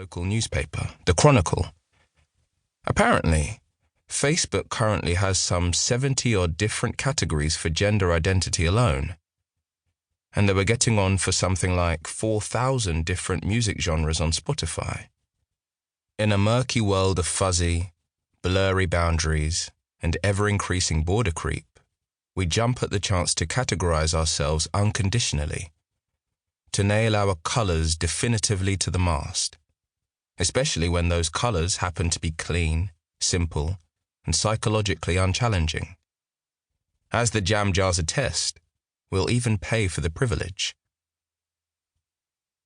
local newspaper, The Chronicle. Apparently, Facebook currently has some 70-odd different categories for gender identity alone, and they were getting on for something like 4,000 different music genres on Spotify. In a murky world of fuzzy, blurry boundaries and ever-increasing border creep, we jump at the chance to categorize ourselves unconditionally, to nail our colors definitively to the mast, especially when those colors happen to be clean, simple, and psychologically unchallenging. As the jam jars attest, we'll even pay for the privilege.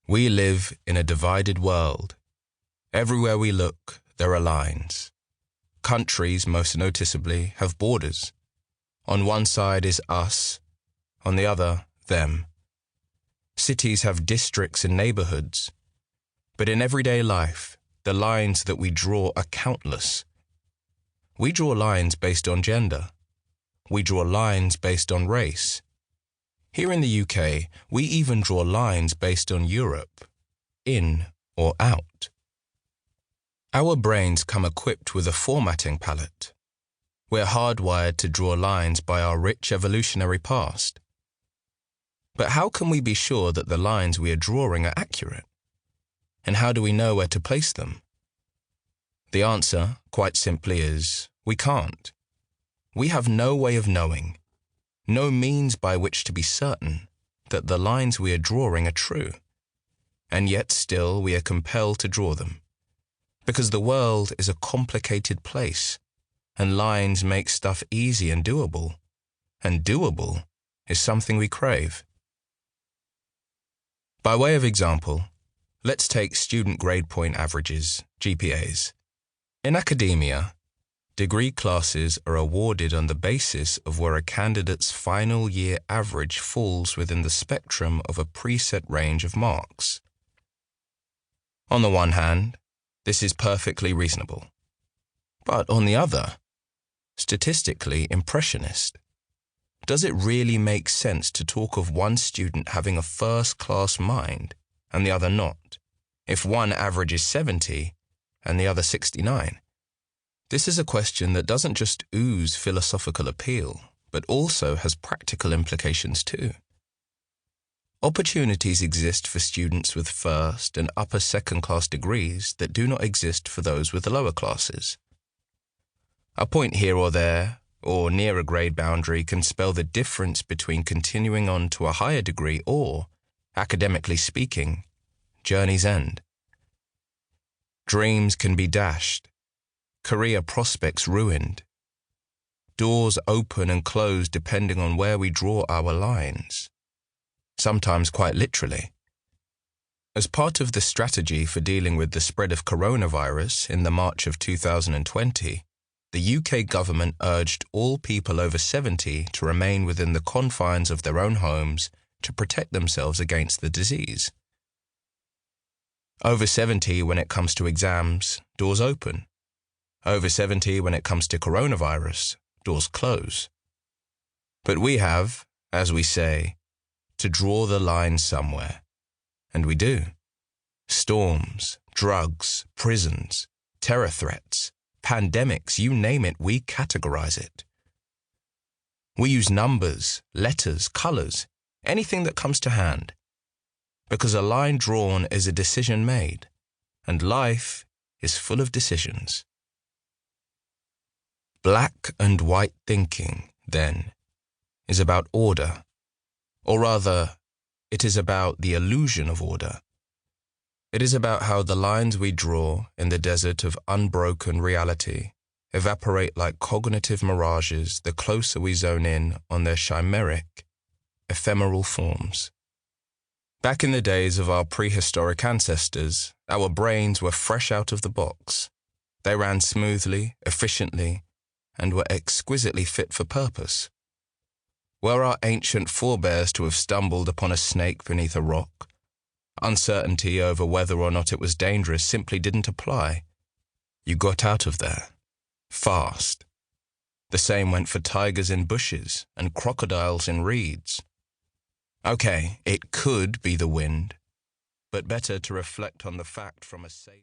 We live in a divided world. Everywhere we look, there are lines. Countries, most noticeably, have borders. On one side is us, on the other, them. Cities have districts and neighborhoods. But in everyday life, the lines that we draw are countless. We draw lines based on gender. We draw lines based on race. Here in the UK, we even draw lines based on Europe, in or out. Our brains come equipped with a formatting palette. We're hardwired to draw lines by our rich evolutionary past. But how can we be sure that the lines we are drawing are accurate? And how do we know where to place them? The answer, quite simply, is we can't. We have no way of knowing, no means by which to be certain that the lines we are drawing are true. And yet still we are compelled to draw them, because the world is a complicated place, and lines make stuff easy and doable is something we crave. By way of example, let's take student grade point averages, GPAs. In academia, degree classes are awarded on the basis of where a candidate's final year average falls within the spectrum of a preset range of marks. On the one hand, this is perfectly reasonable. But on the other, statistically impressionist. Does it really make sense to talk of one student having a first-class mind and the other not, if one averages 70 and the other 69? This is a question that doesn't just ooze philosophical appeal, but also has practical implications too. Opportunities exist for students with first and upper second-class degrees that do not exist for those with the lower classes. A point here or there, or near a grade boundary, can spell the difference between continuing on to a higher degree or, academically speaking, journey's end. Dreams can be dashed, career prospects ruined, doors open and close depending on where we draw our lines, sometimes quite literally. As part of the strategy for dealing with the spread of coronavirus in the March of 2020, the UK government urged all people over 70 to remain within the confines of their own homes to protect themselves against the disease. Over 70 when it comes to exams, doors open. Over 70 when it comes to coronavirus, doors close. But we have, as we say, to draw the line somewhere. And we do. Storms, drugs, prisons, terror threats, pandemics, you name it, we categorize it. We use numbers, letters, colors, anything that comes to hand. Because a line drawn is a decision made, and life is full of decisions. Black and white thinking, then, is about order, or rather, it is about the illusion of order. It is about how the lines we draw in the desert of unbroken reality evaporate like cognitive mirages the closer we zone in on their chimeric, ephemeral forms. Back in the days of our prehistoric ancestors, our brains were fresh out of the box. They ran smoothly, efficiently, and were exquisitely fit for purpose. Were our ancient forebears to have stumbled upon a snake beneath a rock, uncertainty over whether or not it was dangerous simply didn't apply. You got out of there. Fast. The same went for tigers in bushes and crocodiles in reeds. Okay, it could be the wind, but better to reflect on the fact from a safe